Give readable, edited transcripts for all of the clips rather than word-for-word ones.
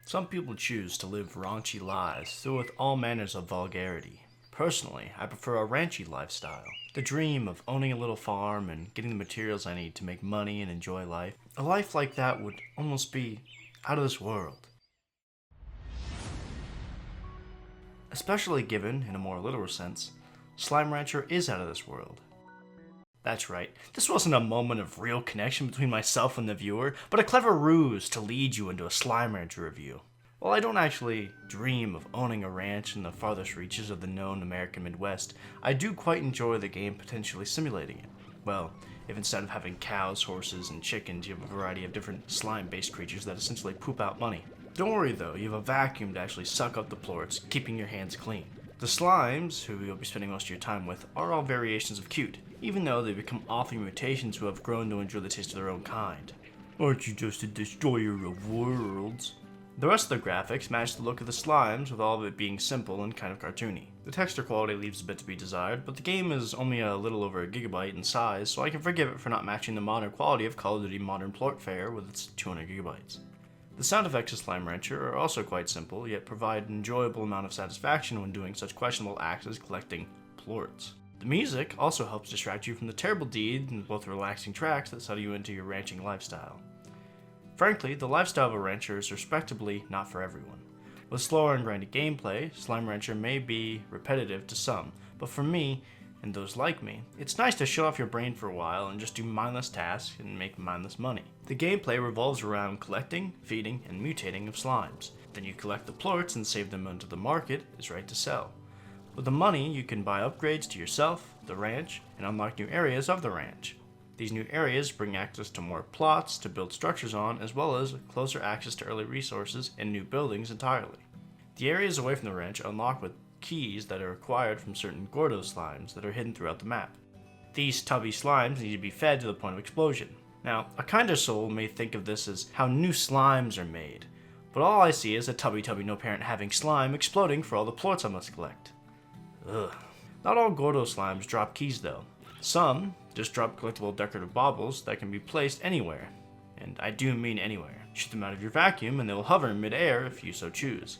Some people choose to live raunchy lives filled with all manners of vulgarity. Personally, I prefer a ranchy lifestyle. The dream of owning a little farm and getting the materials I need to make money and enjoy life. A life like that would almost be out of this world. Especially given, in a more literal sense, Slime Rancher is out of this world. That's right, this wasn't a moment of real connection between myself and the viewer, but a clever ruse to lead you into a Slime Rancher review. While I don't actually dream of owning a ranch in the farthest reaches of the known American Midwest, I do quite enjoy the game potentially simulating it. Well, if instead of having cows, horses, and chickens, you have a variety of different slime-based creatures that essentially poop out money. Don't worry though, you have a vacuum to actually suck up the plorts, keeping your hands clean. The slimes, who you'll be spending most of your time with, are all variations of cute, even though they become awful mutations who have grown to enjoy the taste of their own kind. Aren't you just a destroyer of worlds? The rest of the graphics match the look of the slimes, with all of it being simple and kind of cartoony. The texture quality leaves a bit to be desired, but the game is only a little over a gigabyte in size, so I can forgive it for not matching the modern quality of Call of Duty Modern Plort Fare with its 200 gigabytes. The sound effects of Slime Rancher are also quite simple, yet provide an enjoyable amount of satisfaction when doing such questionable acts as collecting plorts. The music also helps distract you from the terrible deed and both relaxing tracks that settle you into your ranching lifestyle. Frankly, the lifestyle of a rancher is respectably not for everyone. With slower and grindy gameplay, Slime Rancher may be repetitive to some, but for me, and those like me, it's nice to shut off your brain for a while and just do mindless tasks and make mindless money. The gameplay revolves around collecting, feeding, and mutating of slimes. Then you collect the plorts and save them until the market is ready to sell. With the money, you can buy upgrades to yourself, the ranch, and unlock new areas of the ranch. These new areas bring access to more plots to build structures on, as well as closer access to early resources and new buildings entirely. The areas away from the ranch unlock with keys that are acquired from certain Gordo slimes that are hidden throughout the map. These tubby slimes need to be fed to the point of explosion. Now, a kinder soul may think of this as how new slimes are made, but all I see is a tubby no parent having slime exploding for all the plorts I must collect. Ugh. Not all Gordo slimes drop keys though. Some just drop collectible decorative baubles that can be placed anywhere, and I do mean anywhere. Shoot them out of your vacuum and they will hover in mid-air if you so choose.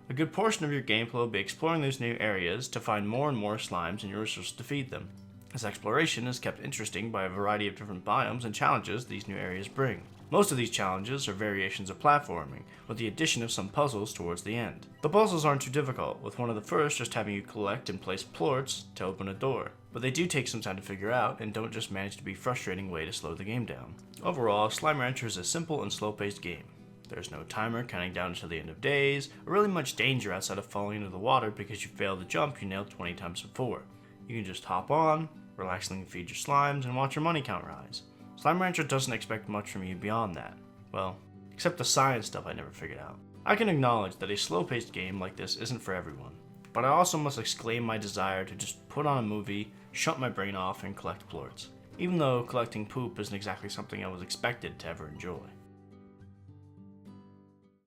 A good portion of your gameplay will be exploring these new areas to find more and more slimes and your resources to feed them. This exploration is kept interesting by a variety of different biomes and challenges these new areas bring. Most of these challenges are variations of platforming, with the addition of some puzzles towards the end. The puzzles aren't too difficult, with one of the first just having you collect and place plorts to open a door, but they do take some time to figure out and don't just manage to be a frustrating way to slow the game down. Overall, Slime Rancher is a simple and slow-paced game. There's no timer counting down until the end of days, or really much danger outside of falling into the water because you failed the jump you nailed 20 times before. You can just hop on, relaxingly feed your slimes, and watch your money count rise. Slime Rancher doesn't expect much from you beyond that. Well, except the science stuff I never figured out. I can acknowledge that a slow-paced game like this isn't for everyone, but I also must exclaim my desire to just put on a movie, shut my brain off, and collect plorts, even though collecting poop isn't exactly something I was expected to ever enjoy.